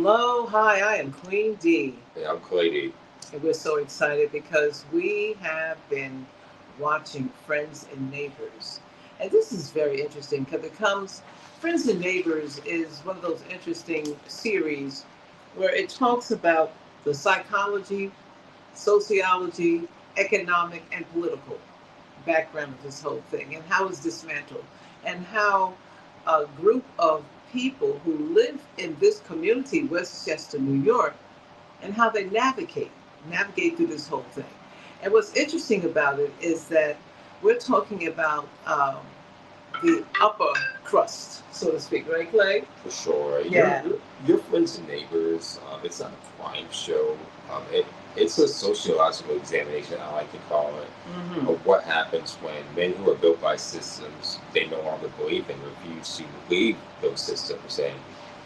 Hello, hi, I am Queen D. Hey, I'm Clay. And we're so excited because we have been watching Friends and Neighbors. And this is very interesting because it comes, Friends and Neighbors is one of those interesting series where it talks about the psychology, sociology, economic, and political background of this whole thing and how it's dismantled and how a group of people who live in this community, Westchester, New York, and how they navigate through this whole thing. And what's interesting about it is that we're talking about the upper crust, so to speak, right, Clay? For sure. Yeah. Your friends and neighbors. It's not a crime show. It's a sociological examination, I like to call it, of what happens when men who are built by systems they no longer believe in refuse to leave those systems, and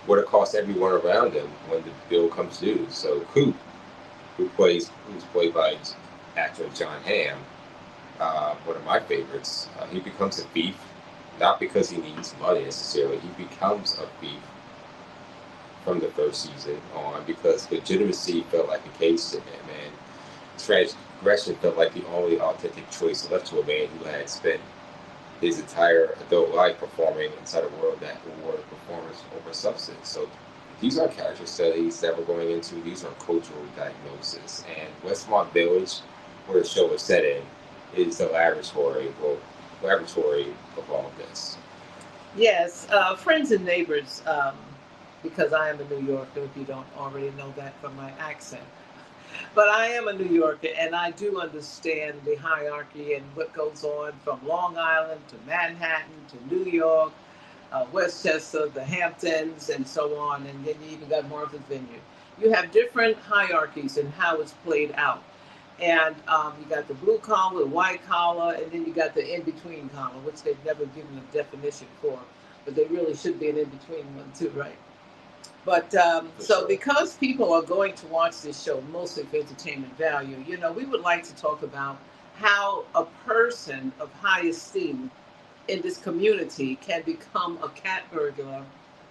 what it costs everyone around them when the bill comes due. So Coop, who's played by actor John Hamm, one of my favorites, he becomes a thief not because he needs money necessarily. He becomes a thief from the first season on because legitimacy felt like a case to him, and transgression felt like the only authentic choice left to a man who had spent his entire adult life performing inside a world that rewarded performance over substance. So these are character studies that we're going into. These are cultural diagnoses. And Westmont Village, where the show is set in, is the laboratory of all of this. Yes, Friends and Neighbors, because I am a New Yorker, if you don't already know that from my accent. But I am a New Yorker, and I do understand the hierarchy and what goes on from Long Island to Manhattan to New York, Westchester, the Hamptons, and so on. And then you even got Martha's Vineyard. You have different hierarchies and how it's played out. And you got the blue collar, the white collar, and then you got the in-between collar, which they've never given a definition for. But they really should be an in-between one too, right? But so Sure. because people are going to watch this show mostly for entertainment value, we would like to talk about how a person of high esteem in this community can become a cat burglar,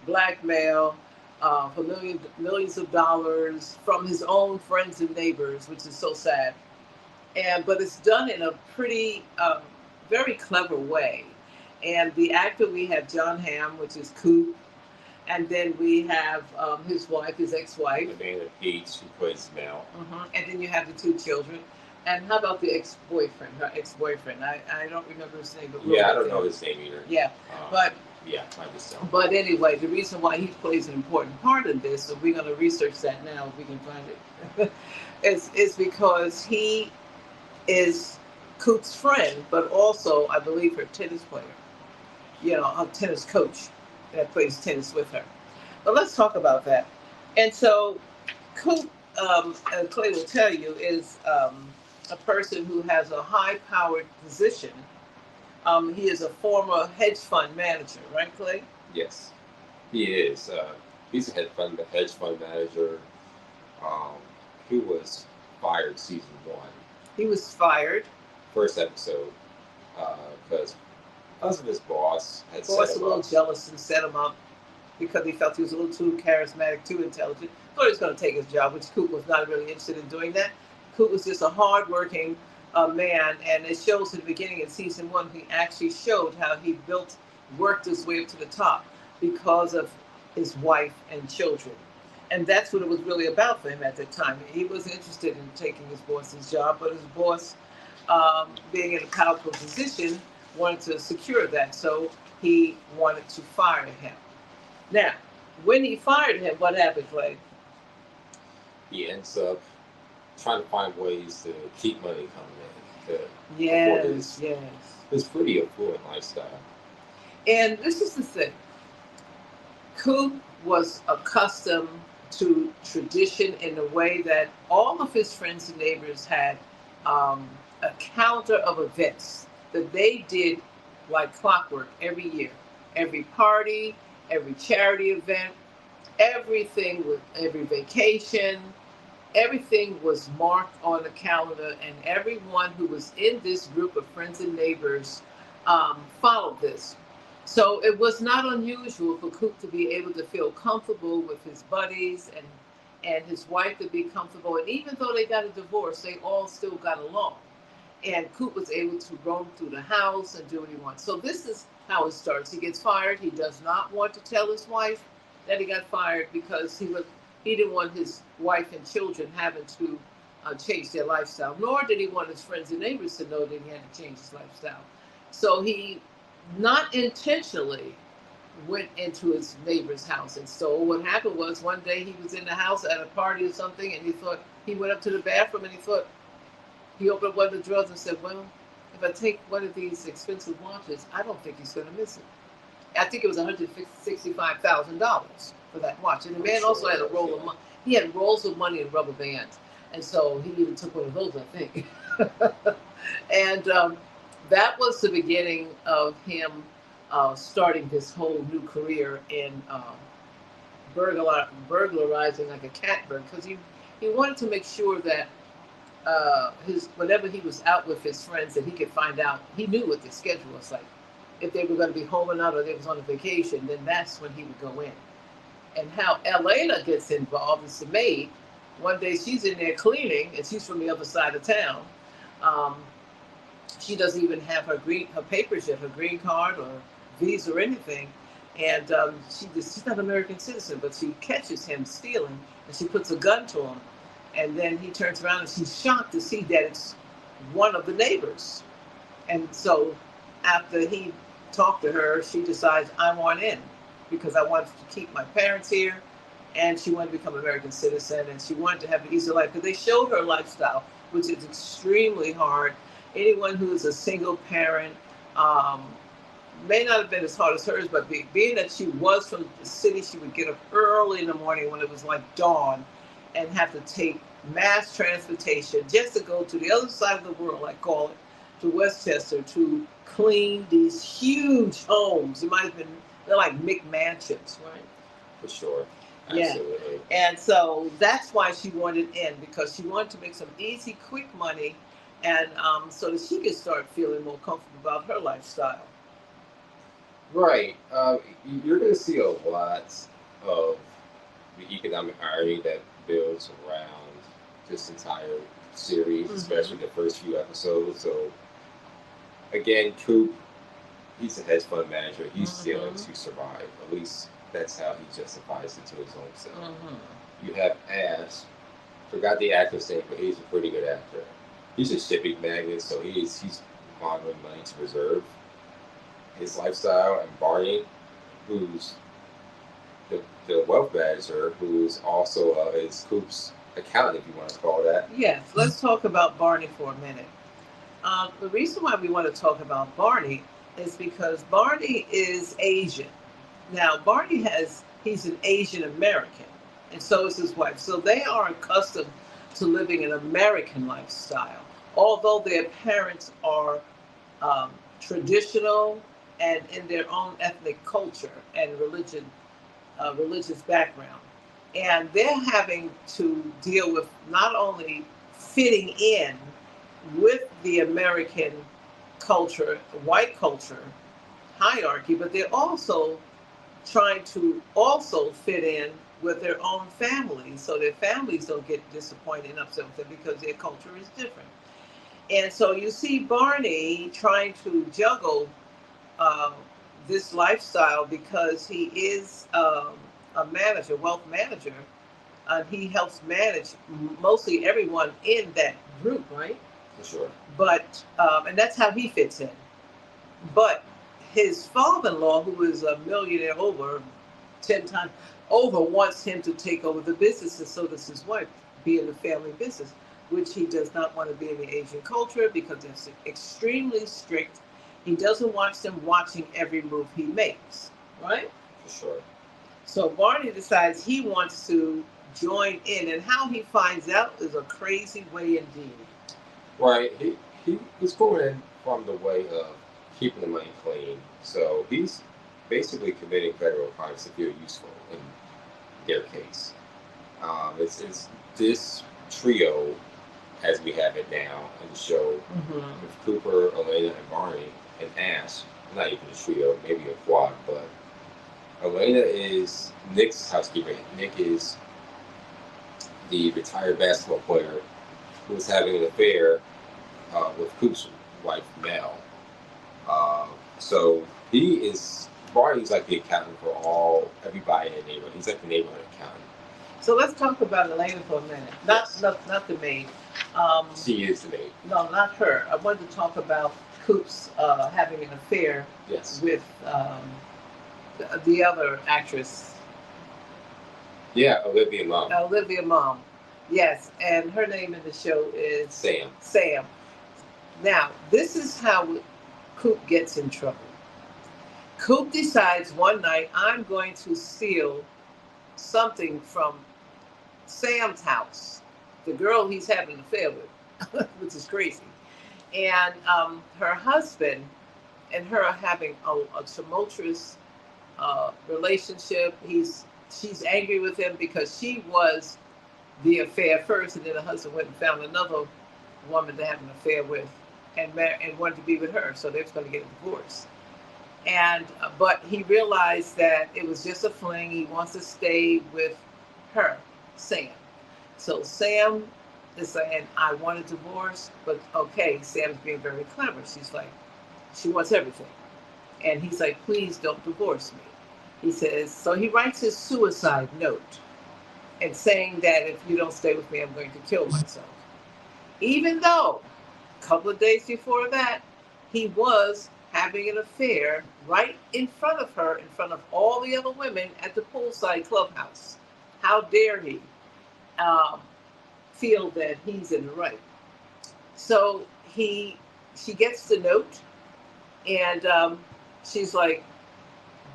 blackmail for millions of dollars from his own friends and neighbors, which is so sad. And but it's done in a pretty, very clever way. And the actor we have John Hamm, which is Coop, and then we have his wife, his ex-wife. Amanda Peets, who plays Mel. And then you have the two children. And how about the ex-boyfriend, her ex-boyfriend? I don't remember his name, but Yeah, I don't know his name either. Yeah, but yeah, I just don't. but anyway, the reason why he plays an important part in this, so we're going to research that now if we can find it, is because he is Coop's friend, but also, I believe, her tennis player, a tennis coach that plays tennis with her. But let's talk about that. And so, Coop, Clay will tell you, is a person who has a high-powered position. He is a former hedge fund manager, right, Clay? Yes, he is. He's a hedge fund manager. Um, he was fired season one. He was fired. First episode, because of his boss had Boss set a him little up. jealous and set him up because he felt he was a little too charismatic, too intelligent. Thought he was going to take his job, which Coop was not really interested in doing that. Coop was just a hardworking man, and it shows in the beginning in season one. He actually showed how he worked his way up to the top because of his wife and children. And that's what it was really about for him at that time. He was interested in taking his boss's job, but his boss, being in a powerful position, wanted to secure that. So he wanted to fire him. Now, when he fired him, what happened, Clay? He ends up trying to find ways to keep money coming in to Yes, yes. his pretty affluent lifestyle. And this is the thing. Coop was accustomed to tradition in the way that all of his friends and neighbors had a calendar of events that they did like clockwork every year. Every party, every charity event, everything with every vacation, everything was marked on the calendar, and everyone who was in this group of friends and neighbors followed this. So it was not unusual for Coop to be able to feel comfortable with his buddies and his wife to be comfortable. And even though they got a divorce, they all still got along. And Coop was able to roam through the house and do what he wants. So this is how it starts. He gets fired. He does not want to tell his wife that he got fired because he didn't want his wife and children having to change their lifestyle. Nor did he want his friends and neighbors to know that he had to change his lifestyle. So he, not intentionally, went into his neighbor's house and stole. What happened was one day he was in the house at a party or something, and he went up to the bathroom and he opened up one of the drawers and said, "Well, if I take one of these expensive watches, I don't think he's going to miss it." I think it was $165,000 for that watch. And the man also had a roll of money. He had rolls of money in rubber bands, and so he even took one of those, I think. And that was the beginning of him starting this whole new career in burglarizing like a catbird, because he wanted to make sure that his whenever he was out with his friends, that he could find out. He knew what their schedule was like. If they were going to be home or not, or they was on a vacation, then that's when he would go in. And how Elena gets involved is the maid. One day she's in there cleaning, and she's from the other side of town. Um, she doesn't even have her papers yet, her green card or visa or anything. And she's not an American citizen, but she catches him stealing, and she puts a gun to him. And then he turns around and she's shocked to see that it's one of the neighbors. And so after he talked to her, she decides, I want in because I want to keep my parents here. And she wanted to become an American citizen, and she wanted to have an easy life because they showed her lifestyle, which is extremely hard. Anyone who is a single parent may not have been as hard as hers, but being that she was from the city, she would get up early in the morning when it was like dawn and have to take mass transportation just to go to the other side of the world, I call it, to Westchester to clean these huge homes. It might have been, they're like McMansions, right? For sure. Absolutely. Yeah. And so that's why she wanted in, because she wanted to make some easy, quick money, and so that she could start feeling more comfortable about her lifestyle. Right. You're going to see a lot of the economic irony that builds around this entire series, especially the first few episodes. So, again, Coop, he's a hedge fund manager. He's stealing to survive. At least that's how he justifies it to his own self. You have Ash, forgot the actor's name, but he's a pretty good actor. He's a shipping magnate, so he's laundering money to preserve his lifestyle. And Barney, who's the wealth manager, who is also is Coop's accountant, if you want to call that. Yes, let's talk about Barney for a minute. The reason why we want to talk about Barney is because Barney is Asian. Now, he's an Asian American, and so is his wife. So they are accustomed to living an American lifestyle, although their parents are traditional and in their own ethnic culture and religious background. And they're having to deal with not only fitting in with the American culture, white culture hierarchy, but they're also trying to also fit in with their own families, so their families don't get disappointed and upset with them because their culture is different. And so you see Barney trying to juggle this lifestyle because he is a manager, wealth manager, and he helps manage mostly everyone in that group, right? For sure. But and that's how he fits in. But his father-in-law, who is a millionaire over 10 times over, wants him to take over the business, and so does his wife, be in the family business, which he does not want to be in the Asian culture because it's extremely strict. He doesn't want them watching every move he makes, right? For sure. So Barney decides he wants to join in, and how he finds out is a crazy way indeed. Right. He's going in from the way of keeping the money clean. So he's basically committing federal crimes to feel useful in their case. It's this trio, as we have it now in the show, with Cooper, Elena, and Barney, and Ash, not even a trio, maybe a quad, but Elena is Nick's housekeeper. Nick is the retired basketball player who was having an affair with Coop's wife, Mel. Uh, so he is, Barney's like the accountant for everybody in the neighborhood. He's like the neighborhood accountant. So let's talk about Elena for a minute. Not the maid. She is the maid. No, not her. I wanted to talk about Coop's having an affair with the other actress. Yeah, Olivia Munn. Olivia Munn. Yes, and her name in the show is Sam. Sam. Now, this is how Coop gets in trouble. Coop decides one night, I'm going to steal something from Sam's house, the girl he's having an affair with, which is crazy. And her husband and her are having a tumultuous relationship. She's angry with him because she was the affair first, and then the husband went and found another woman to have an affair with, and wanted to be with her, so they was going to get a divorce. And but he realized that it was just a fling. He wants to stay with her, Sam. So Sam is saying, I want a divorce, but okay, Sam's being very clever. She's like, she wants everything. And he's like, please don't divorce me. He says, so he writes his suicide note and saying that if you don't stay with me, I'm going to kill myself. Even though a couple of days before that, he was having an affair right in front of her, in front of all the other women at the poolside clubhouse. How dare he feel that he's in the right? So she gets the note, and she's like,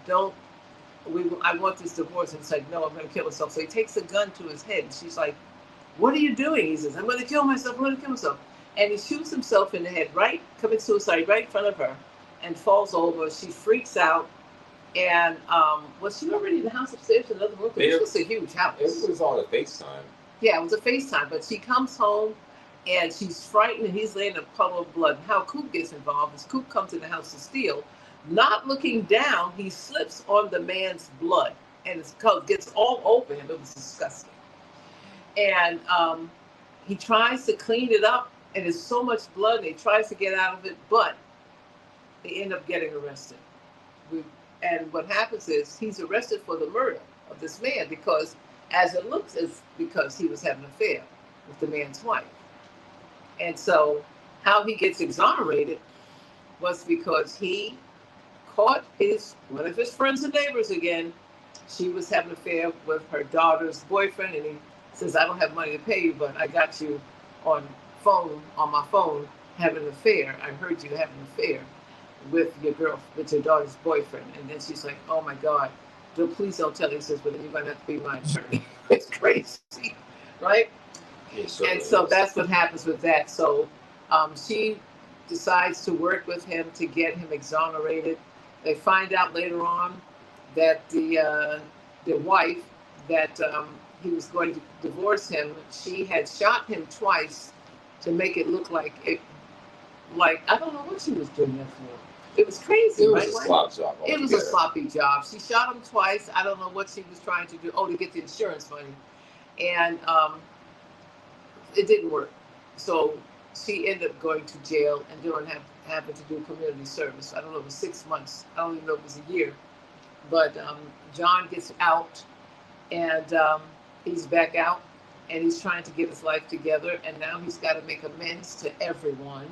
I want this divorce. And it's like, no, I'm going to kill myself. So he takes a gun to his head, and she's like, what are you doing? He says, I'm going to kill myself. And he shoots himself in the head, commits suicide right in front of her, and falls over. She freaks out. And was she already in the house upstairs in another room? It was a huge house. It was on a FaceTime. Yeah, it was a FaceTime. But she comes home, and she's frightened, and he's laying in a puddle of blood. And how Coop gets involved is Coop comes in the house to steal. Not looking down, he slips on the man's blood, and it gets all over him. It was disgusting. And he tries to clean it up, and there's so much blood, and he tries to get out of it, but they end up getting arrested. And what happens is he's arrested for the murder of this man because, as it looks, it's because he was having an affair with the man's wife. And so how he gets exonerated was because he caught one of his friends and neighbors again. She was having an affair with her daughter's boyfriend, and he says, I don't have money to pay you, but I got you on my phone having an affair. I heard you having an affair with your daughter's boyfriend. And then she's like, oh my God, please don't tell me. He says, but then you're going to have to be my attorney. It's crazy, right? And so that's what happens with that. So she decides to work with him to get him exonerated. They find out later on that the wife that he was going to divorce him, she had shot him twice to make it look like I don't know what she was doing that for. It was crazy. It was a slop job. It was a sloppy job. She shot him twice. I don't know what she was trying to do. Oh, to get the insurance money. And it didn't work. So she ended up going to jail and having to do community service. I don't know, it was 6 months. I don't even know if it was a year. But John gets out, and he's back out, and he's trying to get his life together. And now he's got to make amends to everyone.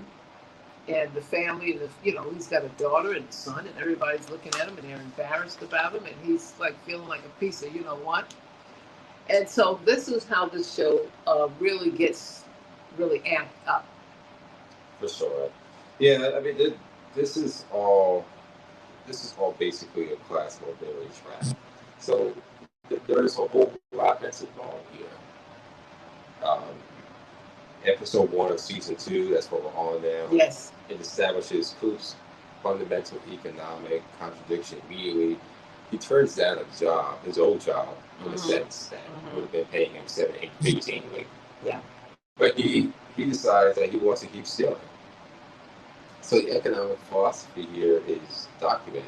And the family, and he's got a daughter and a son, and everybody's looking at him, and they're embarrassed about him, and he's like feeling like a piece of you know what. And so this is how this show really gets amped up. For sure. Yeah, I mean, this is all basically a class mobility track. So there's a whole lot that's involved here. Episode 1 of season 2, that's what we're on now. Yes. It establishes Coop's fundamental economic contradiction immediately. He turns down his old job, in a sense, that would have been paying him 7, 8, 15 a week. Yeah. But he decides that he wants to keep stealing. So the economic philosophy here is documented.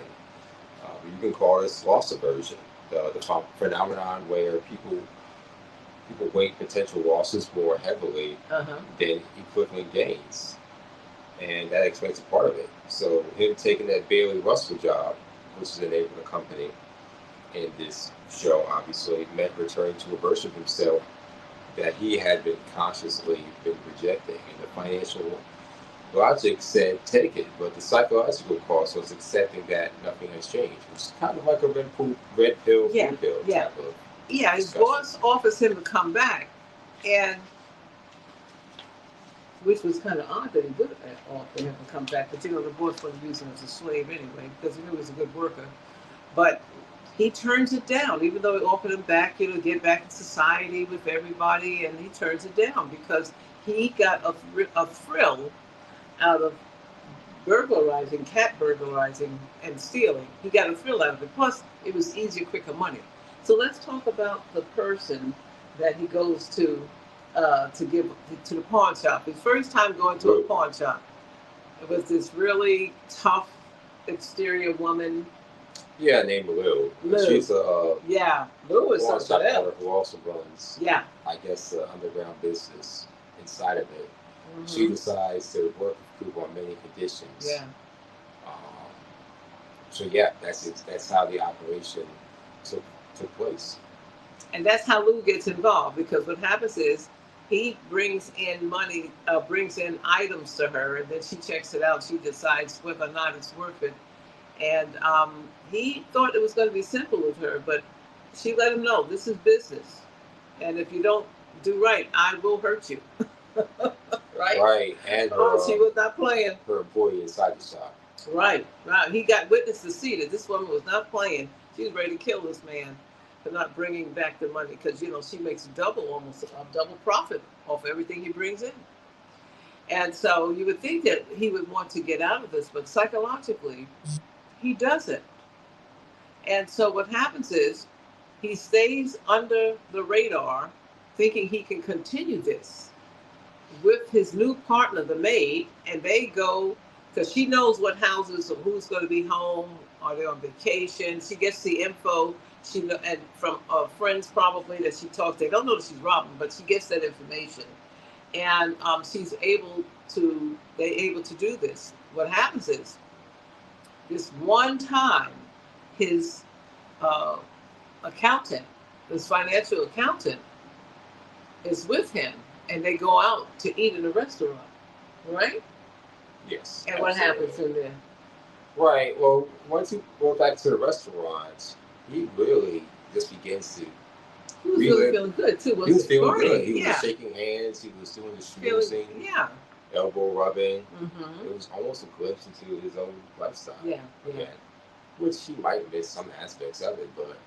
You can call this loss aversion, the phenomenon where people weight potential losses more heavily than equivalent gains, and that explains a part of it. So him taking that Bailey Russell job, which is the name of the company in this show, obviously meant returning to a version of himself that he had been consciously been rejecting, and the financial logic said take it, but the psychological cost was accepting that nothing has changed, which is kind of like a red pill, blue pill type of his boss offers him to come back, and which was kind of odd that he would offer him to come back, but the boss wasn't using him as a slave anyway, because he knew he was a good worker. But he turns it down, even though he offered him back, get back in society with everybody, and he turns it down because he got a thrill out of cat burglarizing, and stealing. He got a thrill out of it. Plus, it was easier, quicker money. So let's talk about the person that he goes to give to the pawn shop. His first time going to a pawn shop, it was this really tough exterior woman. Yeah, named Lou. She's a Lou is pawn shop owner owner who also runs, I guess, the underground business inside of it. She decides to work with Coop on many conditions. So that's how the operation took place. And that's how Lou gets involved, because what happens is he brings in money, brings in items to her, and then she checks it out. She decides whether or not it's worth it. And he thought it was going to be simple with her, but she let him know this is business, and if you don't do right, I will hurt you. Right. And she was not playing. Her employee inside the shop. Right. He got witness to see that this woman was not playing. She was ready to kill this man for not bringing back the money, because she makes almost a double profit off everything he brings in. And so you would think that he would want to get out of this, but psychologically, he doesn't. And so what happens is he stays under the radar, thinking he can continue this with his new partner, the maid, and they go, because she knows what houses or who's going to be home, are they on vacation. She gets the info and from friends probably that she talks. They don't know that she's robbing, but she gets that information, and they're able to do this. What happens is this one time, his accountant, his financial accountant, is with him, and they go out to eat in a restaurant, right? Yes. And what happens in there? Right. Well, once he goes back to the restaurant, he really just begins to. He was really feeling good too. He was feeling good. He was shaking hands. He was doing the schmoozing. Elbow rubbing. It was almost a glimpse into his own lifestyle. Again, which he might miss some aspects of it, but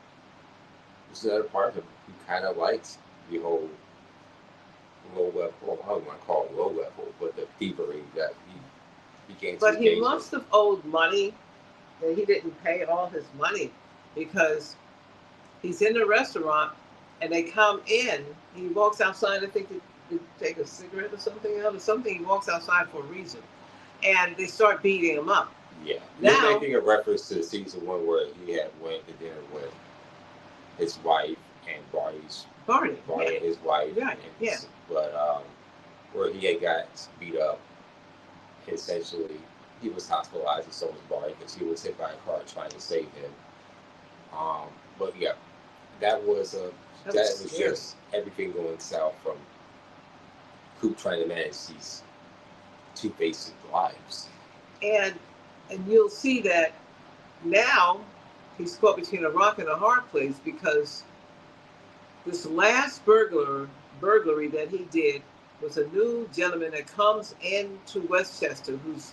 there's another part of him who kind of liked the whole low level. Well, I don't want to call it low level, but the thievery that he began to. But he must have owed money, and he didn't pay all his money, because he's in the restaurant and they come in. He walks outside, I think, to take a cigarette or something out or something. He walks outside for a reason, and they start beating him up. Yeah. You're making a reference to season 1 where he had went to dinner with his wife and Barney and his wife. But where he had got beat up, essentially he was hospitalized, and so was Barney, because he was hit by a car trying to save him. But yeah, that was just everything going south from Coop trying to manage these two basic lives. And you'll see that now he's caught between a rock and a hard place, because this last burglary that he did was a new gentleman that comes into Westchester who's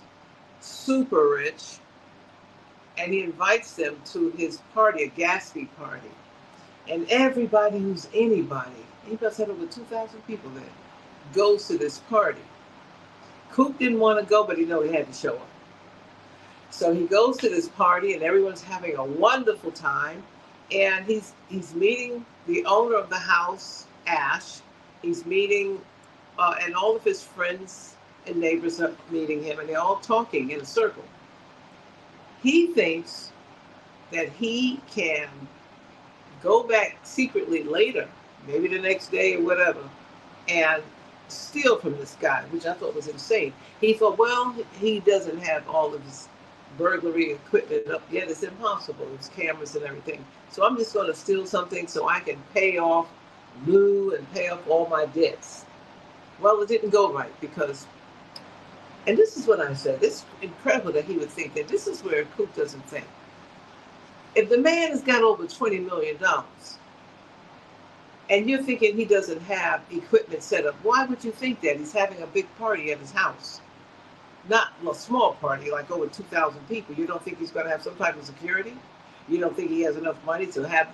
super rich, and he invites them to his party, a Gatsby party. And everybody who's anybody, he must have over 2,000 people there, goes to this party. Coop didn't want to go, but he knew he had to show up. So he goes to this party, and everyone's having a wonderful time. And he's meeting the owner of the house, Ash. He's meeting, and all of his friends and neighbors are meeting him, and they're all talking in a circle. He thinks that he can go back secretly later, maybe the next day or whatever, and steal from this guy, which I thought was insane. He thought, well, he doesn't have all of his burglary equipment up yet. It's impossible. There's cameras and everything. So I'm just going to steal something so I can pay off Lou and pay off all my debts. Well, it didn't go right because, and this is what I said, it's incredible that he would think that. This is where Coop doesn't think. If the man has got over $20 million and you're thinking he doesn't have equipment set up, why would you think that? He's having a big party at his house. Not a small party, like over 2,000 people. You don't think he's going to have some type of security? You don't think he has enough money to have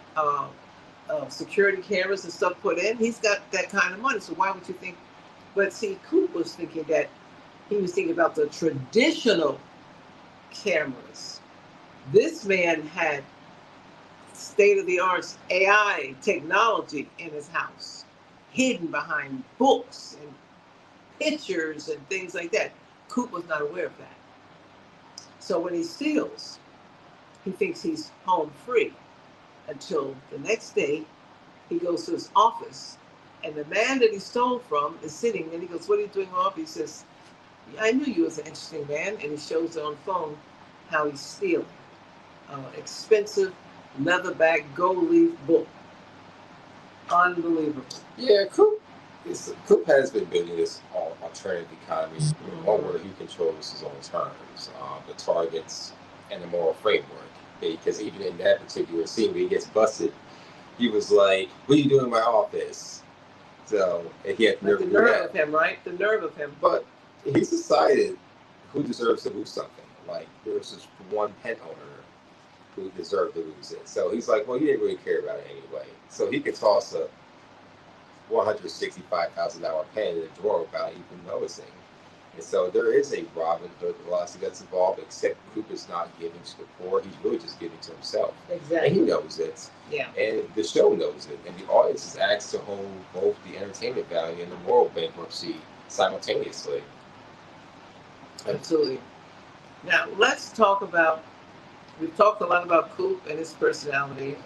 security cameras and stuff put in? He's got that kind of money, so why would you think? But see, Coop was thinking that, he was thinking about the traditional cameras. This man had state-of-the-art AI technology in his house, hidden behind books and pictures and things like that. Coop was not aware of that. So when he steals, he thinks he's home free until the next day he goes to his office and the man that he stole from is sitting and he goes, what are you doing off? He says, I knew you was an interesting man. And he shows on phone how he's stealing. Expensive leatherback gold leaf book. Unbelievable. Yeah, Coop has been building this alternative economy, one where he controls his own terms, the targets, and the moral framework. Because even in that particular scene where he gets busted, he was like, what are you doing in my office? So, and he had the nerve of him, right? The nerve of him. But he's decided who deserves to lose something. Like, there was this one pet owner who deserved to lose it. So he's like, well, he didn't really care about it anyway. So he could toss a $165,000 pen in the drawer without even noticing. And so there is a Robin Hood philosophy that's involved, except Coop is not giving to the poor. He's really just giving to himself. Exactly. And he knows it. Yeah. And the show knows it. And the audience is asked to hold both the entertainment value and the moral bankruptcy simultaneously. Absolutely. Now, let's talk about, we've talked a lot about Coop and his personality,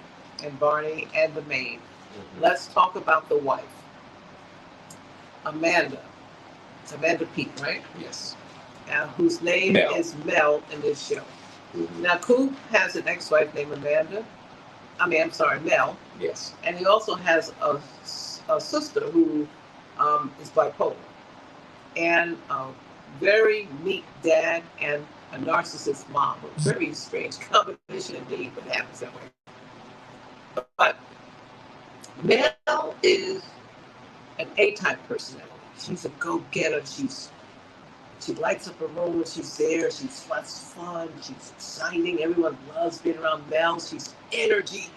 and Barney and the maid. Mm-hmm. Let's talk about the wife, Amanda Peet, right? Yes. Whose name Mel. is Mel in this show. Mm-hmm. Now, Coop has an ex-wife named Mel. Yes. And he also has a sister who is bipolar. And a very neat dad and a narcissist mom. A very strange combination indeed, but it happens that way. But Mel is an A-type personality. She's a go-getter. She lights up her room when she's there. She's fun. She's exciting. Everyone loves being around Mel. She's energy.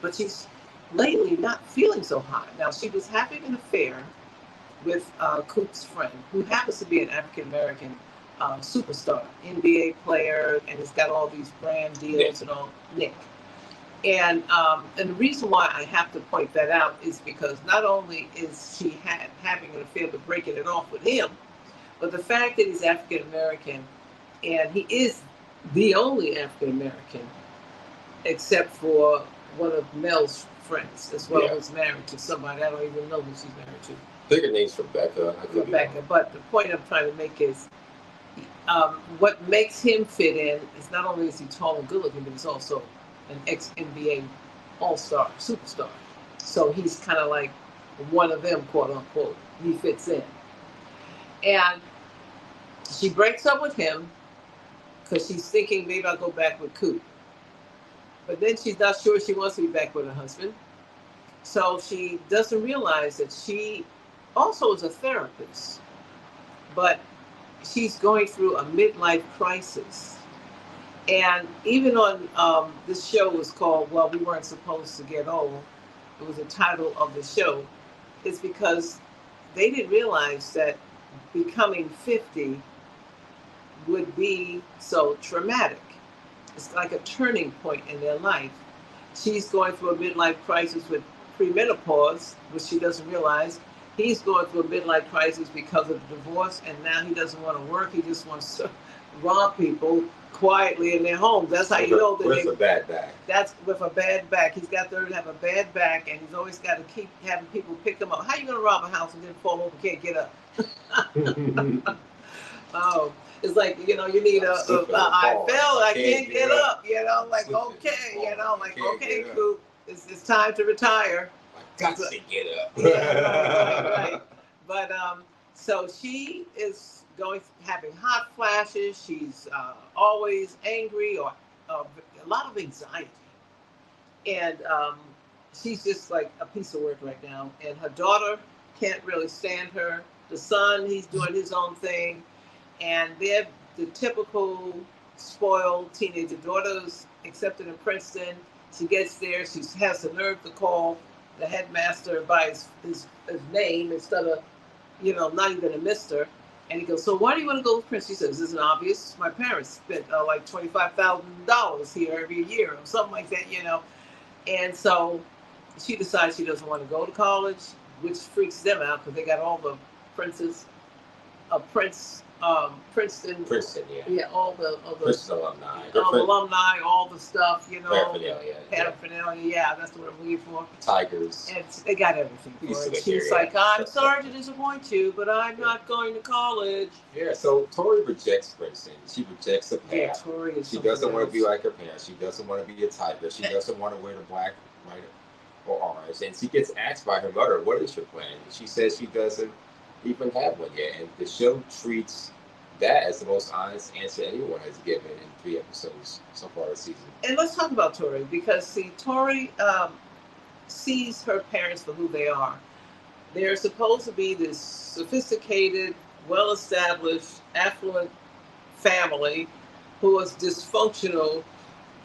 But she's lately not feeling so hot. Now, she was having an affair with Coop's friend, who happens to be an African-American superstar, NBA player, and has got all these brand deals and all, Nick. And the reason why I have to point that out is because not only is she having an affair but breaking it off with him, but the fact that he's African American and he is the only African American except for one of Mel's friends as well, who's married to somebody I don't even know who she's married to. I think her name's Rebecca. But the point I'm trying to make is what makes him fit in is not only is he tall and good looking, but he's also an ex-NBA all-star, superstar. So he's kind of like one of them, quote unquote. He fits in. And she breaks up with him because she's thinking maybe I'll go back with Coop. But then she's not sure she wants to be back with her husband. So she doesn't realize that she also is a therapist. But she's going through a midlife crisis. And even on this show was called, well, we weren't supposed to get old. It was the title of the show. It's because they didn't realize that becoming 50 would be so traumatic. It's like a turning point in their life. She's going through a midlife crisis with premenopause, which she doesn't realize. he's going through a midlife crisis because of the divorce, and now he doesn't want to work. He just wants to rob people quietly in their homes. That's how you know that with a bad back. That's with a bad back. He's got to have a bad back, and he's always got to keep having people pick him up. How you going to rob a house and then fall over and can't get up? Oh, it's like, you need I fell, I can't get up. Like, okay, like, okay, Coop, it's time to retire. I got to get up. Yeah, right. But so she is having hot flashes. She's always angry or a lot of anxiety, and she's just like a piece of work right now. And her daughter can't really stand her. The son, he's doing his own thing, and they're the typical spoiled teenager. Daughter's accepted in Princeton. She gets there. She has the nerve to call the headmaster by his name instead of, not even a mister. And he goes, so why do you want to go to Princeton? She says, isn't obvious? My parents spent like $25,000 here every year or something like that, And so she decides she doesn't want to go to college, which freaks them out because they got all the Princeton, yeah, all the Princeton alumni, alumni, all the stuff, paraphernalia, yeah, that's what I'm looking for. Tigers, and they got everything for it. She's like, I'm sorry to disappoint you, but I'm not going to college. Yeah, so Tori rejects Princeton. She rejects the path. Yeah, Tori is. She doesn't want to be like her parents. She doesn't want to be a tiger. She doesn't want to wear the black, white, or orange. And she gets asked by her mother, "What is your plan?" She says she doesn't even have one yet. And the show treats that as the most honest answer anyone has given in 3 episodes so far this season. And let's talk about Tori, because Tori sees her parents for who they are. They're supposed to be this sophisticated, well-established, affluent family who is dysfunctional,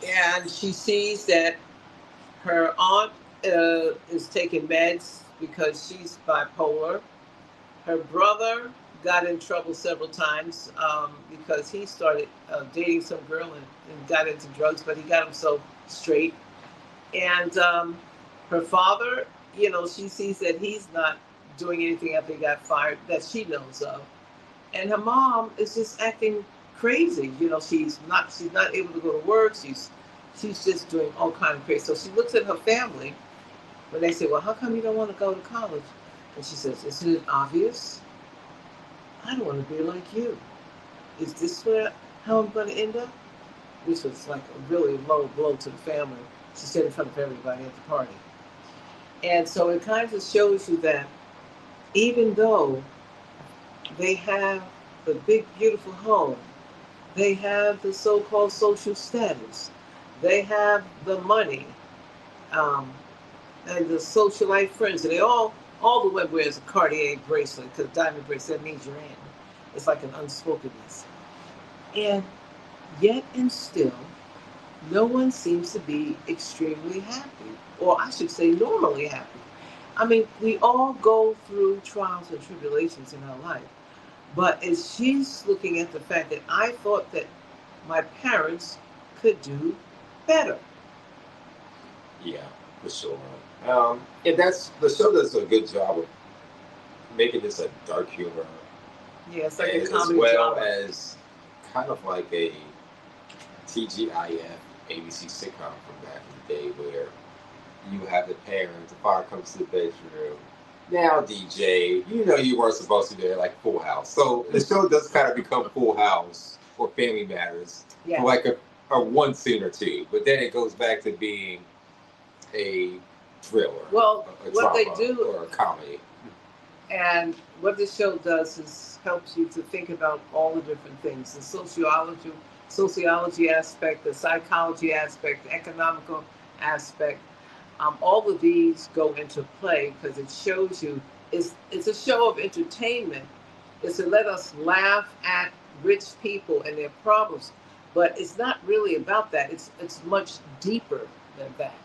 and she sees that her aunt is taking meds because she's bipolar. Her brother got in trouble several times because he started dating some girl and got into drugs, but he got himself straight. And her father, she sees that he's not doing anything after he got fired that she knows of. And her mom is just acting crazy. She's not able to go to work. She's just doing all kinds of crazy. So she looks at her family when they say, well, how come you don't want to go to college? And she says, isn't it obvious? I don't want to be like you. Is this how I'm going to end up? Which was like a really low blow to the family. She said in front of everybody at the party. And so it kind of shows you that even though they have the big, beautiful home, they have the so-called social status, they have the money, and the socialite friends, and all the women wears a Cartier bracelet, because diamond bracelet, that means you're in. It's like an unspokenness. And yet and still, no one seems to be extremely happy, or I should say normally happy. I mean, we all go through trials and tribulations in our life. But as she's looking at the fact that I thought that my parents could do better. Yeah, for sure. And the show does a good job of making this a dark humor. Yeah, it's like a comedy as well drama. As kind of like a TGIF ABC sitcom from back in the day where you have the parents, the father comes to the bedroom. Now, DJ, you weren't supposed to be there, like Full House. So the show does kind of become Full House or Family Matters for like a one scene or two. But then it goes back to being a thriller. Well, a what drama, they do, or a comedy. and what this show does is helps you to think about all the different things: the sociology aspect, the psychology aspect, the economical aspect. All of these go into play because it shows you it's a show of entertainment. It's to let us laugh at rich people and their problems, but it's not really about that. It's much deeper than that.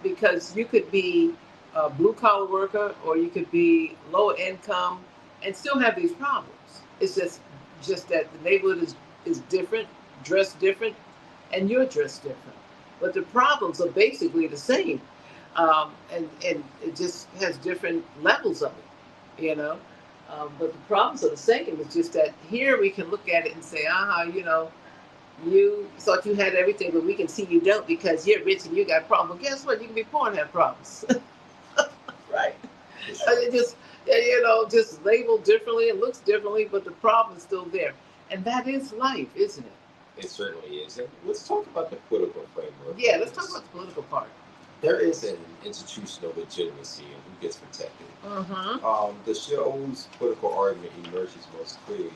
Because you could be a blue collar worker or you could be low income and still have these problems. It's just that the neighborhood is different, dressed different, and you're dressed different. But the problems are basically the same, and it just has different levels of it. you know. But the problems are the same. It's just that here we can look at it and say, you thought you had everything, but we can see you don't because you're rich and you got problems. Well, guess what? You can be poor and have problems. Right? It just, just labeled differently. It looks differently, but the problem is still there. And that is life, isn't it? It certainly is. And let's talk about the political framework. Yeah, let's talk about the political part. There is an institutional legitimacy in who gets protected. The show's political argument emerges most clearly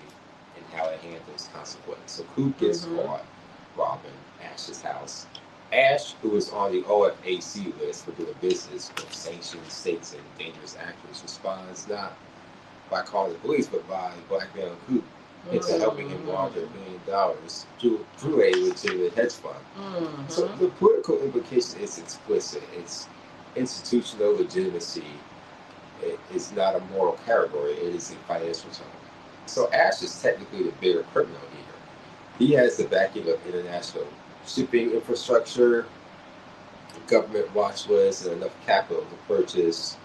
in how it handles consequence. So Coop gets caught robbing Ash's house. Ash, who is on the OFAC list for doing business with sanctioned states and dangerous actors, responds not by calling the police, but by blackmailing Coop into helping him launder $1 million through a legitimate hedge fund. So the political implication is explicit. It's institutional legitimacy. It is not a moral category. It is a financial term. So Ash is technically the bigger criminal here. He has the backing of international shipping infrastructure, government watch list, and enough capital to purchase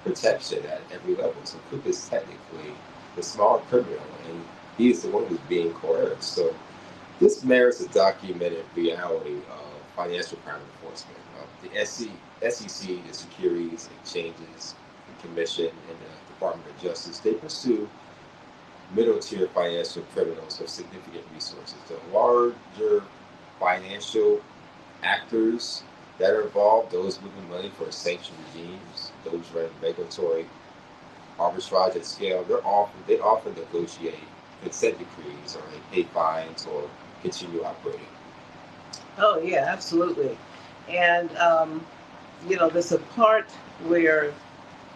protection at every level. So Coop is technically the smaller criminal, and he is the one who's being coerced. So this merits a documented reality of financial crime enforcement. The SEC, the Securities Exchanges Commission, and the Department of Justice, they pursue middle-tier financial criminals with significant resources. The larger financial actors that are involved, those moving money for sanctioned regimes, those running regulatory arbitrage at scale, they often negotiate consent decrees, or they pay fines or continue operating. Oh yeah, absolutely. And there's a part where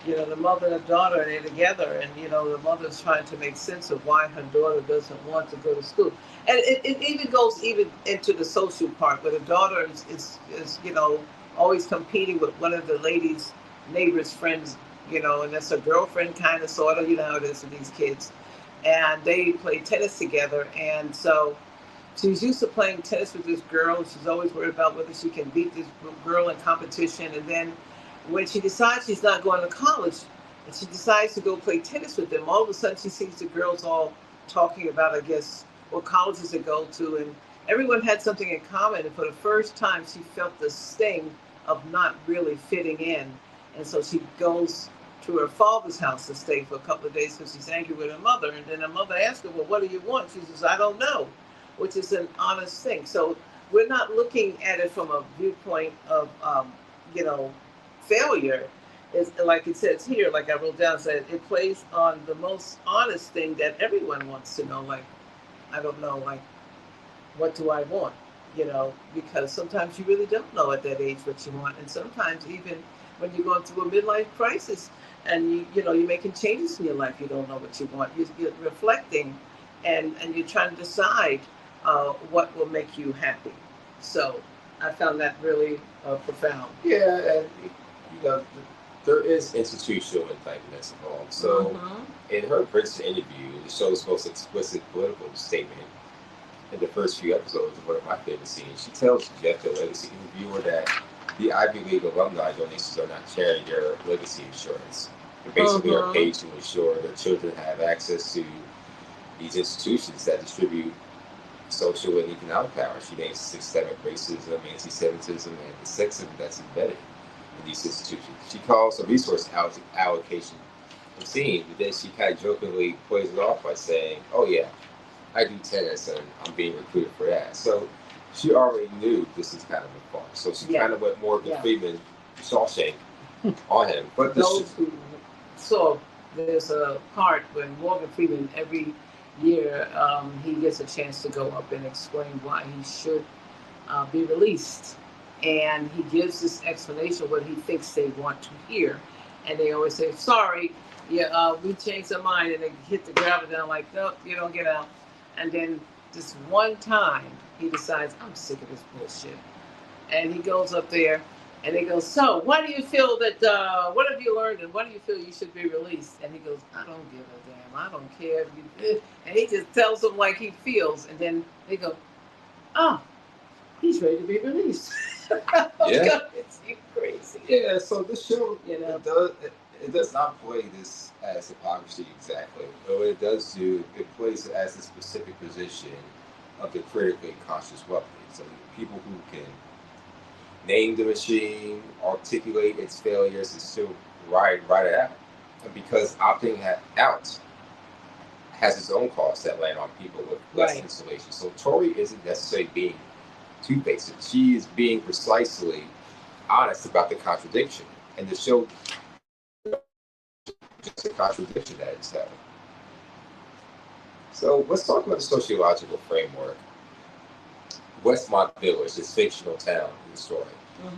the mother and the daughter are together, and the mother's trying to make sense of why her daughter doesn't want to go to school, and it even goes even into the social part where the daughter is always competing with one of the ladies' neighbor's friends, and that's her girlfriend, kind of, sort of, how it is with these kids, and they play tennis together, and so she's used to playing tennis with this girl. She's always worried about whether she can beat this girl in competition, and then when she decides she's not going to college and she decides to go play tennis with them, all of a sudden she sees the girls all talking about, I guess, what colleges they go to, and everyone had something in common. And for the first time, she felt the sting of not really fitting in. And so she goes to her father's house to stay for a couple of days because she's angry with her mother. And then her mother asks her, well, what do you want? She says, I don't know, which is an honest thing. So we're not looking at it from a viewpoint of, failure. Is like it says here, like I wrote down, said it plays on the most honest thing that everyone wants to know. Like, I don't know, like, what do I want? Because sometimes you really don't know at that age what you want, and sometimes even when you're going through a midlife crisis and you're making changes in your life, you don't know what you want. You're reflecting, and you're trying to decide what will make you happy. So I found that really profound. Yeah, and there is institutional entitlements involved. So, in her Princeton interview, the show's most explicit political statement in the first few episodes is one of my favorite scenes. She tells Jeff, the legacy interviewer, that the Ivy League alumni donations are not carrying their legacy insurance. They basically are paid to ensure their children have access to these institutions that distribute social and economic power. She names systemic racism, anti-Semitism, and the sexism that's embedded in these institutions. She calls a resource allocation obscene, but then she kind of jokingly plays it off by saying, oh yeah, I do tennis and I'm being recruited for that. So she already knew this is kind of a farce. So she kind of went Morgan Freeman, Shawshank on him. But those who saw, there's a part when Morgan Freeman every year he gets a chance to go up and explain why he should be released. And he gives this explanation of what he thinks they want to hear. And they always say, sorry, we changed our mind. And they hit the gravel down like, nope, you don't get out. And then this one time, he decides, I'm sick of this bullshit. And he goes up there, and they go, so why do you feel that, what have you learned, and why do you feel you should be released? And he goes, I don't give a damn. I don't care if you... And he just tells them like he feels. And then they go, oh, he's ready to be released. Yeah. It's crazy. Yeah, so this show, It does not play this as hypocrisy exactly, but what it does do, it plays it as a specific position of the critically conscious wealthy. So people who can name the machine, articulate its failures, and still ride it out. And because opting out has its own costs that land on people with less Right. insulation. So Tori isn't necessarily being two-faced. She is being precisely honest about the contradiction. And the show just a contradiction that it's having. So let's talk about the sociological framework. Westmont Village, this fictional town in the story,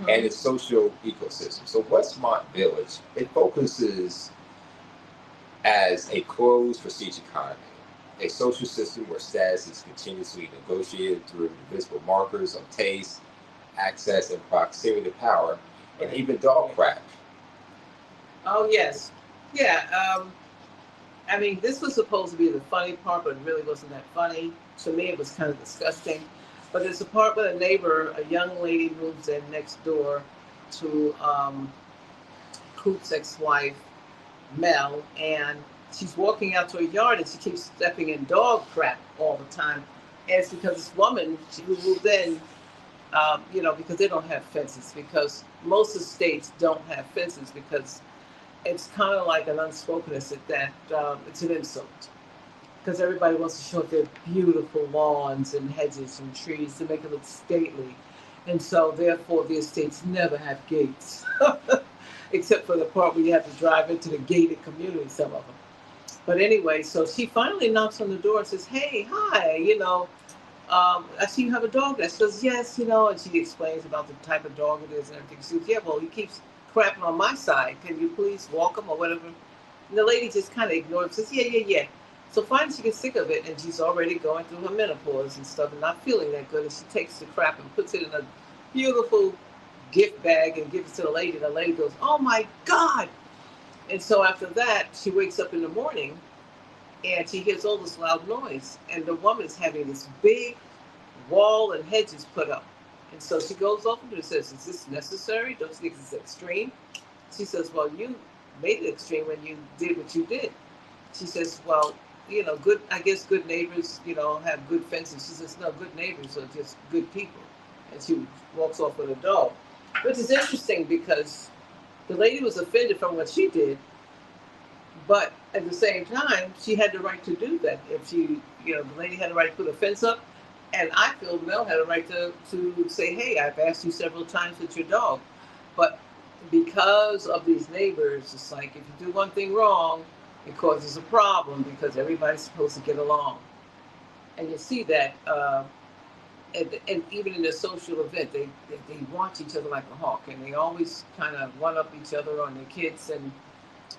and its social ecosystem. So Westmont Village, it focuses as a closed prestige economy, a social system where status is continuously negotiated through visible markers of taste, access, and proximity to power, and even dog crap. Oh yes, yeah. I mean, this was supposed to be the funny part, but it really wasn't that funny. To me, it was kind of disgusting. But it's a part where a neighbor, a young lady, moves in next door to Coop's ex-wife, Mel, and she's walking out to her yard and she keeps stepping in dog crap all the time. And it's because this woman who moved in, because they don't have fences, because most of the states don't have fences because it's kind of like an unspokenness that it's an insult because everybody wants to show their beautiful lawns and hedges and trees to make it look stately. And so, therefore, the estates never have gates, except for the part where you have to drive into the gated community, some of them. But anyway, so she finally knocks on the door and says, "Hey, hi, I see you have a dog." That says, "Yes, and she explains about the type of dog it is and everything. She goes, "Yeah, well, he keeps crapping on my side. Can you please walk him or whatever?" And the lady just kind of ignores, says, "Yeah, yeah, yeah." So finally she gets sick of it and she's already going through her menopause and stuff and not feeling that good. And she takes the crap and puts it in a beautiful gift bag and gives it to the lady. And the lady goes, "Oh my God." And so after that, she wakes up in the morning and she hears all this loud noise. And the woman's having this big wall and hedges put up. And so she goes over to her and says, "Is this necessary? Don't you think it's extreme?" She says, "Well, you made it extreme when you did what you did." She says, "Well, good, I guess good neighbors, have good fences." She says, "No, good neighbors are just good people." And she walks off with a dog, which is interesting because the lady was offended from what she did, but at the same time, she had the right to do that. If the lady had the right to put a fence up, and I feel Mel had a right to say, "Hey, I've asked you several times with your dog," but because of these neighbors, it's like if you do one thing wrong, it causes a problem because everybody's supposed to get along, and you see that. And even in a social event, they watch each other like a hawk, and they always kind of one up each other on their kids and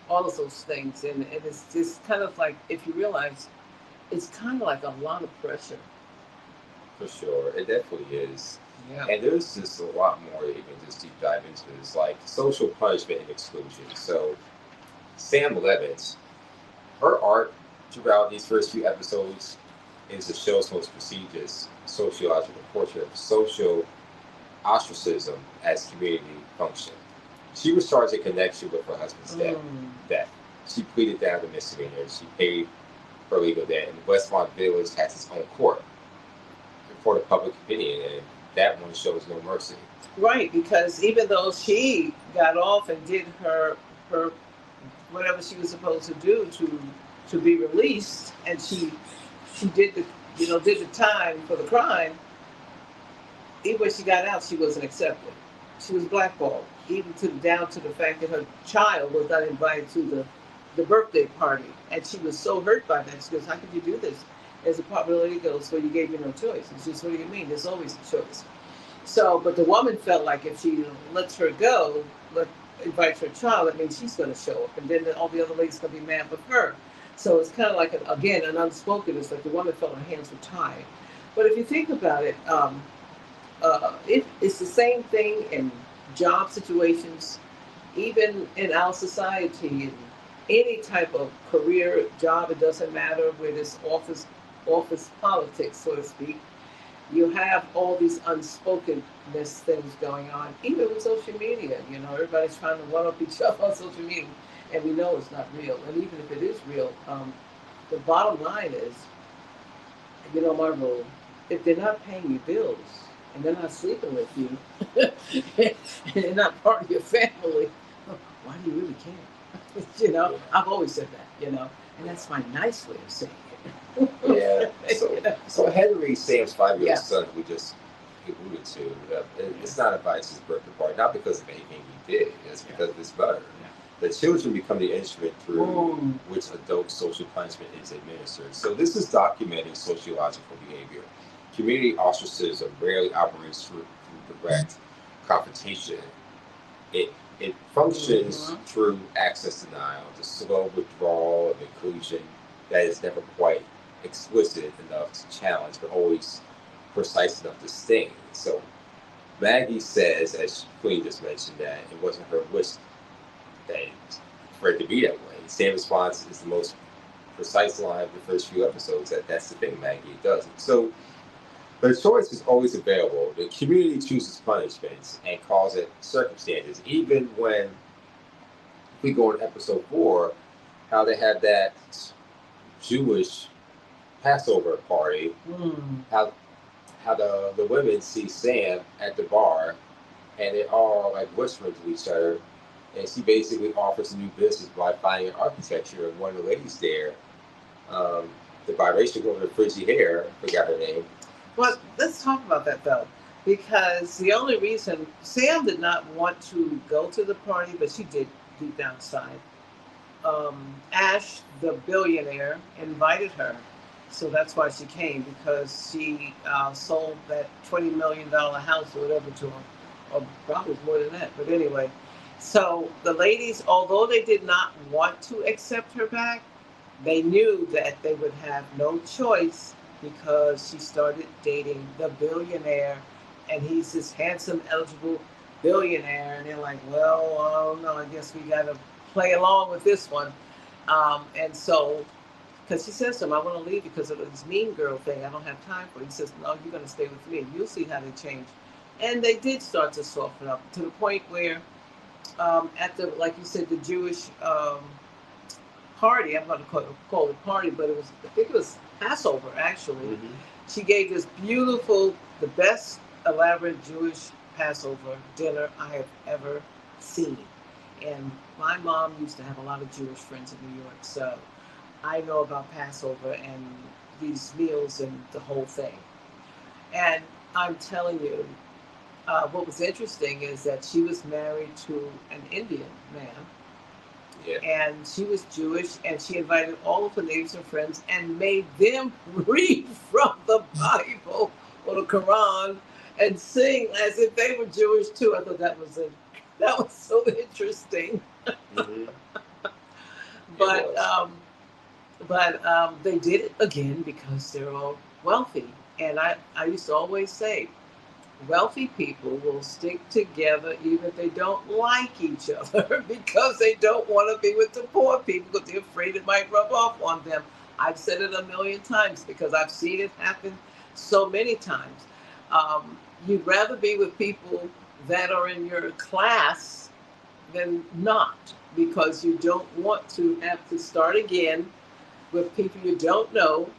all of those things. And it's just kind of like, if you realize, it's kind of like a lot of pressure. For sure, it definitely is. Yeah. And there's just a lot more that you can just deep dive into this, like social punishment and exclusion. So Sam Levitt, her art throughout these first few episodes is the show's most prestigious sociological portrait of social ostracism as community function. She was charged in connection with her husband's death. She pleaded down the misdemeanor. She paid her legal debt, and Westmont Village has its own court for the public opinion, and that one shows no mercy. Right, because even though she got off and did her whatever she was supposed to do to be released, and she did the time for the crime. Even when she got out, she wasn't accepted. She was blackballed, even down to the fact that her child was not invited to the birthday party, and she was so hurt by that. She goes, "How could you do this?" As the probability goes, "Well, you gave me no choice." And she says, "What do you mean? There's always a choice." So, but the woman felt like if she lets her go, invites her child, that means she's going to show up, and then all the other ladies going to be mad with her. So it's kind of like again an unspoken. It's like the woman felt her hands were tied. But if you think about it, it's the same thing in job situations, even in our society, in any type of career job. It doesn't matter where this office politics, so to speak. You have all these unspokenness things going on, even with social media. Everybody's trying to one up each other on social media. and we know it's not real. And even if it is real, the bottom line is, my rule, if they're not paying your bills and they're not sleeping with you, and they're not part of your family, why do you really care? Yeah. I've always said that, and that's my nice way of saying it. Yeah. So Henry, Sam's 5-year-old Yeah. son, we just alluded to, it's not invited to his birthday party, not because of anything he did, it's because of his mother. The children become the instrument through which adult social punishment is administered. So this is documenting sociological behavior. Community ostracism rarely operates through direct confrontation. It functions through access denial, the slow withdrawal of inclusion that is never quite explicit enough to challenge, but always precise enough to sting. So Maggie says, as Queen just mentioned, that it wasn't her wish that for it to be that way. Sam's response is the most precise line of the first few episodes, that's the thing, Maggie does it. So the choice is always available. The community chooses punishments and calls it circumstances, even when we go on episode 4, how they have that Jewish Passover party, how the women see Sam at the bar and they all like whispering to each other, and she basically offers a new business by finding architecture, and one of the ladies there, the biracial girl with the frizzy hair, forgot her name. Well, let's talk about that though, because the only reason Sam did not want to go to the party, but she did deep down inside. Ash, the billionaire, invited her, so that's why she came, because she sold that $20 million house or whatever to him, or probably more than that. But anyway, so the ladies, although they did not want to accept her back, they knew that they would have no choice because she started dating the billionaire, and he's this handsome, eligible billionaire, and they're like, well, I don't know, I guess we got to play along with this one. And so, because she says to him, I want to leave because of this mean girl thing, I don't have time for it. He says, no, you're going to stay with me. You'll see how they change. And they did start to soften up to the point where at the, like you said, the Jewish party, I'm going to call it party, but I think it was Passover, actually. She gave this beautiful, the best elaborate Jewish Passover dinner I have ever seen. And my mom used to have a lot of Jewish friends in New York, so I know about Passover and these meals and the whole thing. And I'm telling you, what was interesting is that she was married to an Indian man. Yeah. And she was Jewish, and she invited all of her neighbors and friends and made them read from the Bible or the Quran and sing as if they were Jewish too. I thought that was so interesting. But they did it again because they're all wealthy. And I used to always say, wealthy people will stick together even if they don't like each other because they don't want to be with the poor people because they're afraid it might rub off on them. I've said it a million times because I've seen it happen so many times. You'd rather be with people that are in your class than not, because you don't want to have to start again with people you don't know.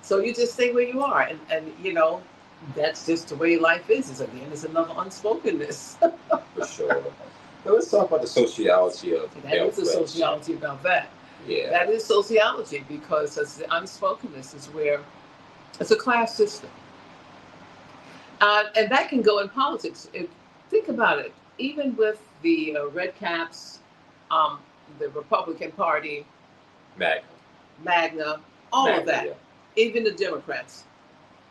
So you just stay where you are. And that's just the way life is. Again, it's another unspokenness. For sure. Now let's talk about the sociology of that is the sociology about that. Yeah. That is sociology, because it's the unspokenness is where it's a class system. And that can go in politics. Think about it. Even with the Red Caps, the Republican Party, MAGNA, all of that, even the Democrats.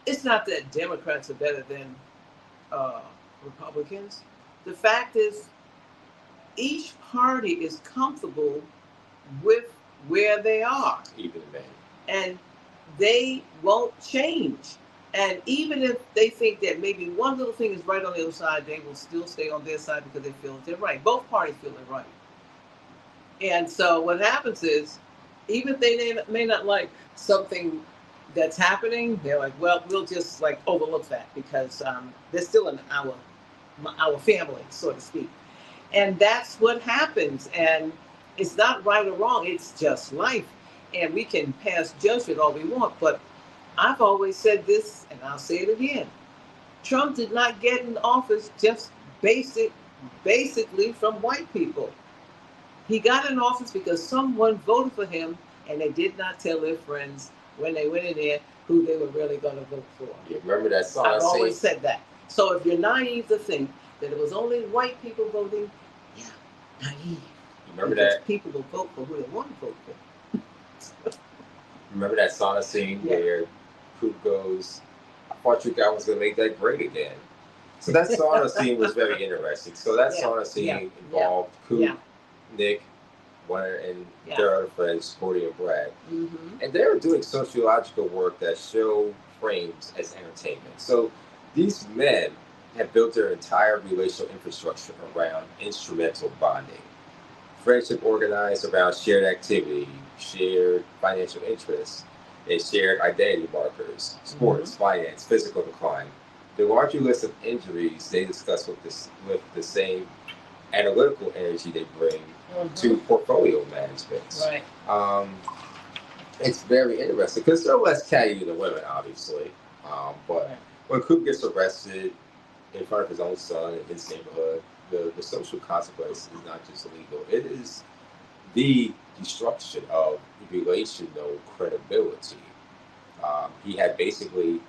It's not that Democrats are better than Republicans. The fact is, each party is comfortable with where they are. Even men. And they won't change. And even if they think that maybe one little thing is right on the other side, they will still stay on their side because they feel they're right. Both parties feel they're right. And so what happens is, even if they may not like something that's happening, they're like, well, we'll just like overlook that because they're still in our family, so to speak. And that's what happens. And It's not right or wrong. It's just life. And we can pass judgment all we want. But I've always said this, and I'll say it again. Trump did not get in office just basically from white people. He got in office because someone voted for him and they did not tell their friends when they went in there who they were really going to vote for. You remember that song? I've always said that. So if you're naive to think that it was only white people voting, yeah, naive. Remember because that? People will vote for who they want to vote for. Remember that sauna scene where Coop goes, I thought you guys was going to make that great again. So that sauna scene was very interesting. So that sauna scene involved Coop, Nick, Warner, and their other friends, Cordy and Brad. Mm-hmm. And they were doing sociological work that show frames as entertainment. So these men have built their entire relational infrastructure around instrumental bonding. Friendship organized around shared activity, shared financial interests, and shared identity markers, sports, finance, physical decline. The laundry list of injuries they discuss with the same analytical energy they bring to portfolio management. Right. It's very interesting because they're less catty than the women, obviously. But when Coop gets arrested in front of his own son in his neighborhood, the social consequence is not just illegal. It is the destruction of relational credibility. He had basically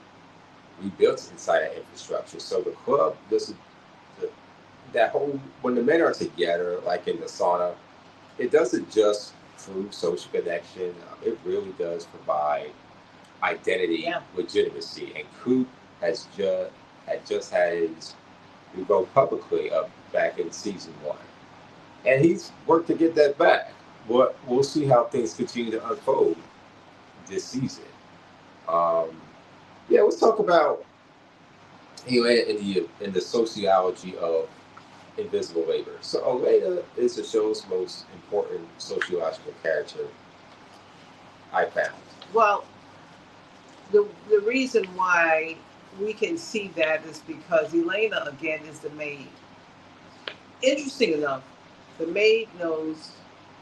rebuilt inside that infrastructure. So the club, that whole, when the men are together, like in the sauna, it doesn't just prove social connection. It really does provide identity legitimacy. And Coop had just had his revoke publicly up back in season 1, and he's worked to get that back. But we'll see how things continue to unfold this season. Let's talk about in the sociology of invisible labor. So Elena is the show's most important sociological character I found. Well, the reason why we can see that is because Elena, again, is the maid. Interesting enough, the maid knows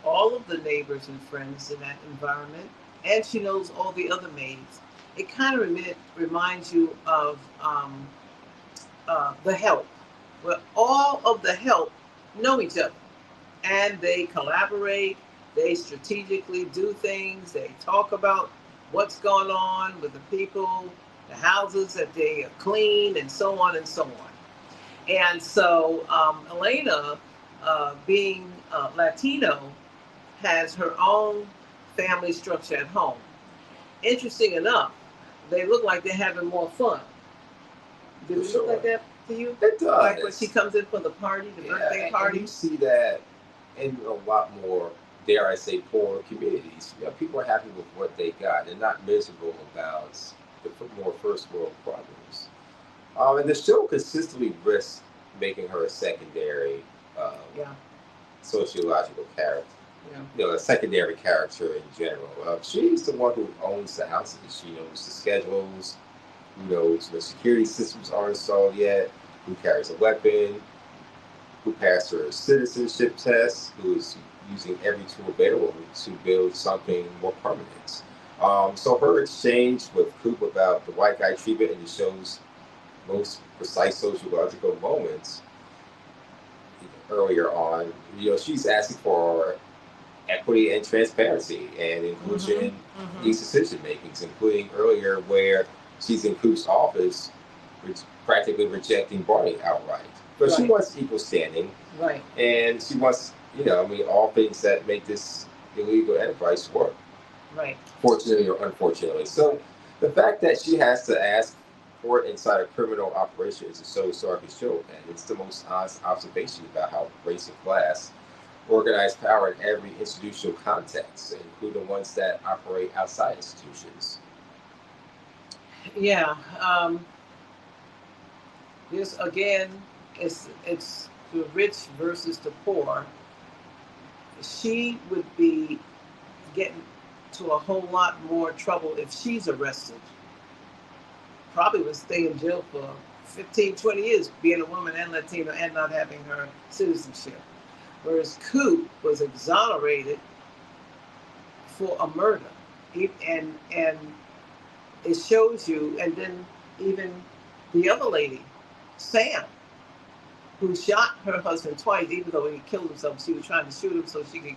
all of the neighbors and friends in that environment, and she knows all the other maids. It kind of reminds you of the help, where all of the help know each other, and they collaborate, they strategically do things, they talk about what's going on with the people, the houses that they clean, and so on and so on. And so Elena, being Latino, has her own family structure at home. Interesting enough, they look like they're having more fun. Did it look like that to you? It does. Like when she comes in for the party, the birthday party? And you see that in a lot more, dare I say, poor communities. People are happy with what they got. They're not miserable about the more first world problems. And the show consistently risks making her a secondary sociological character. A secondary character in general. She's the one who owns the houses. She knows the schedules, who knows when security systems aren't installed yet, who carries a weapon, who passed her citizenship test, who is using every tool available to build something more permanent. So her exchange with Coop about the white guy treatment in the show's most precise sociological moments earlier on, she's asking for equity and transparency and inclusion in these decision makings, including earlier where she's in Coop's office practically rejecting Barney outright. But she wants equal standing. Right. And she wants, all things that make this illegal enterprise work. Right. Fortunately or unfortunately. So the fact that she has to ask for it inside a criminal operation is a so historically show, and it's the most honest observation about how race and class organize power in every institutional context, including ones that operate outside institutions. Yeah. This again, it's the rich versus the poor. She would be getting to a whole lot more trouble if she's arrested. Probably would stay in jail for 15, 20 years, being a woman and Latino and not having her citizenship. whereas Coop was exonerated for a murder. And it shows you, and then even the other lady, Sam, who shot her husband twice, even though he killed himself, she was trying to shoot him so she could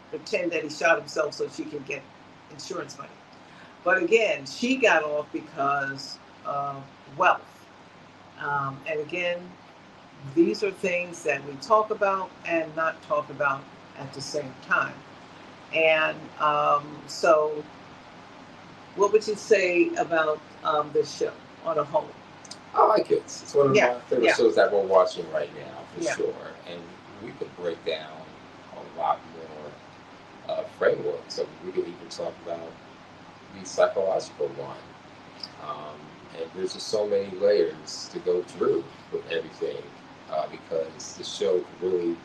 pretend that he shot himself so she could get insurance money. But again, she got off because of wealth. And again, these are things that we talk about and not talk about at the same time. And so, what would you say about this show on a whole? I like it. It's one of my favorite Yeah. shows that we're watching right now, for Yeah. sure. And we could break down a lot more frameworks. So we could even talk about the psychological one. Um, and there's just so many layers to go through with everything because the show really,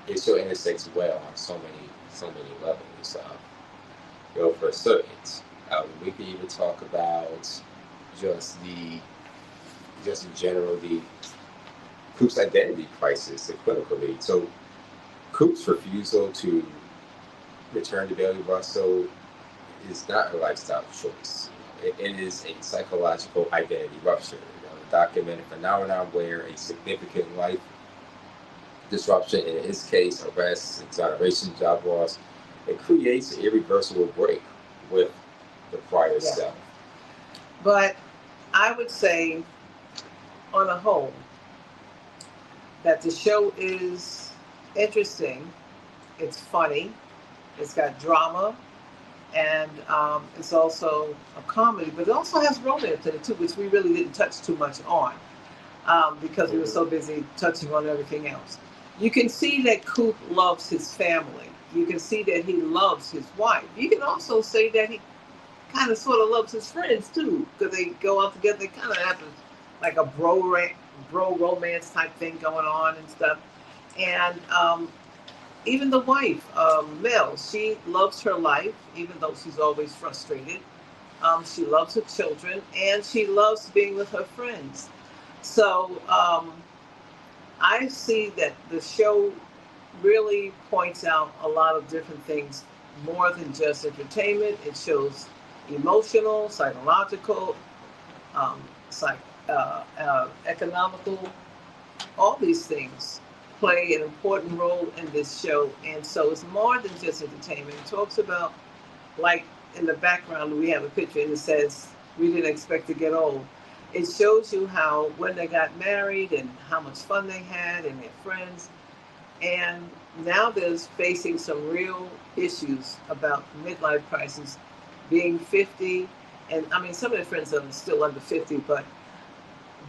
it so intersects well on so many levels. For certain, we could even talk about just the just in general the Coop's identity crisis, the clinical lead. So Coop's refusal to return to Bailey Russell is not a lifestyle choice. It is a psychological identity rupture, a documented phenomenon where a significant life disruption, in his case, arrests, exoneration, job loss, it creates an irreversible break with the prior self. But I would say, on a whole, that the show is interesting. It's funny. It's got drama, and it's also a comedy, but it also has romance in it too, which we really didn't touch too much on because we were so busy touching on everything else. You can see that Coop loves his family. You can see that he loves his wife. You can also say that he kind of sort of loves his friends too, because they go out together. They kind of have like a bro romance type thing going on and stuff. And even the wife, Mel, she loves her life, even though she's always frustrated. She loves her children, and she loves being with her friends. So I see that the show really points out a lot of different things, more than just entertainment. It shows emotional, psychological, um, economical, all these things play an important role in this show. And so it's more than just entertainment. It talks about, like in the background, we have a picture and it says, "We didn't expect to get old." It shows you how when they got married and how much fun they had and their friends. And now they're facing some real issues about midlife crisis, being 50. And I mean, some of their friends are still under 50, but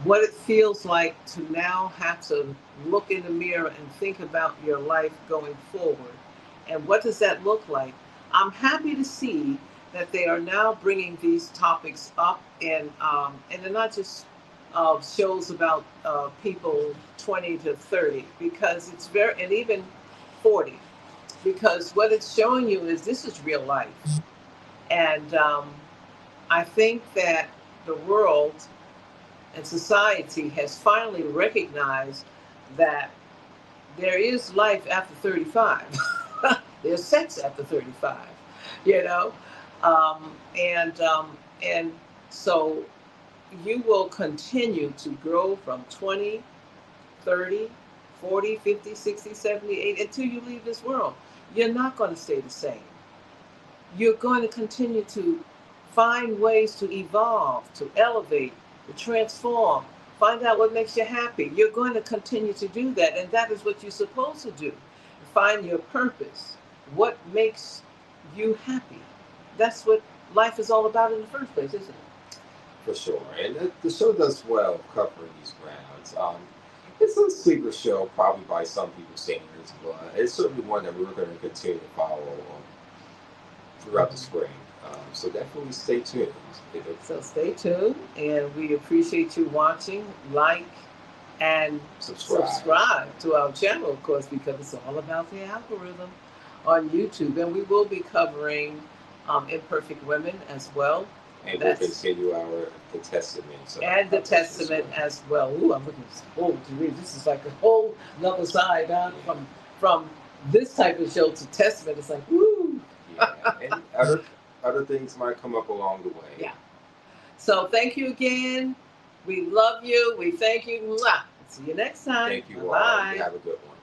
what it feels like to now have to look in the mirror and think about your life going forward. And what does that look like? I'm happy to see that they are now bringing these topics up, and they're not just shows about people 20 to 30, because it's very, and even 40, because what it's showing you is this is real life. And I think that the world and society has finally recognized that there is life after 35. There's sex after 35, you know, and so you will continue to grow from 20, 30, 40, 50, 60, 70, 80 until you leave this world. You're not going to stay the same. You're going to continue to find ways to evolve, to elevate, to transform, find out what makes you happy. You're going to continue to do that, and that is what you're supposed to do. Find your purpose. What makes you happy? That's what life is all about in the first place, isn't it? For sure. And the show does well covering these grounds. It's a sleeper show, probably by some people's standards, but it's certainly one that we're going to continue to follow throughout the spring. So definitely stay tuned. So stay tuned, and we appreciate you watching, like, and subscribe to our channel, of course, because it's all about the algorithm on YouTube. And we will be covering Imperfect Women as well. And we'll continue the Testaments. And the Testament as well. Ooh, I'm looking forward to read. This is like a whole another side from from this type of show to Testament, it's like, woo. Yeah, and other things might come up along the way. Yeah. So thank you again. We love you. We thank you. Mwah. See you next time. Thank you all. Bye. You have a good one.